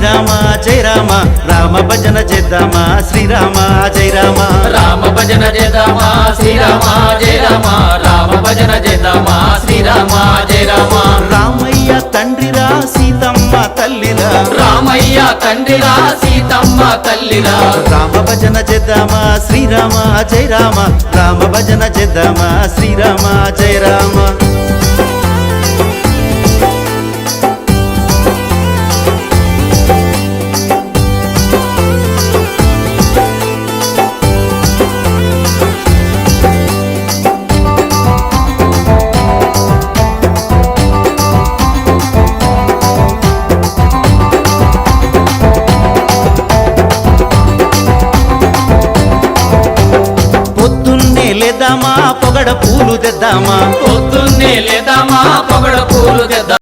రామ జయ రామ రామ భజన చేద్దామా శ్రీరామ జయ రామ రామ భజన చేద్దామా శ్రీరామ జయ రామ రామ భజన చేద్దామా శ్రీరామ జయ రామ రామయ్య తండ్రిరా సీతమ్మ తల్లిరా రామయ్య తండ్రిరా సీతమ్మ తల్లిరా రామ భజన చేద్దామా శ్రీరామ జయ రామ రామ భజన చేద్దామా శ్రీరామ జయ రామ లేదామా పొగడ పూలు తెద్దామా పొద్దున్నే లేదామా పొగడ పూలు తెద్దామా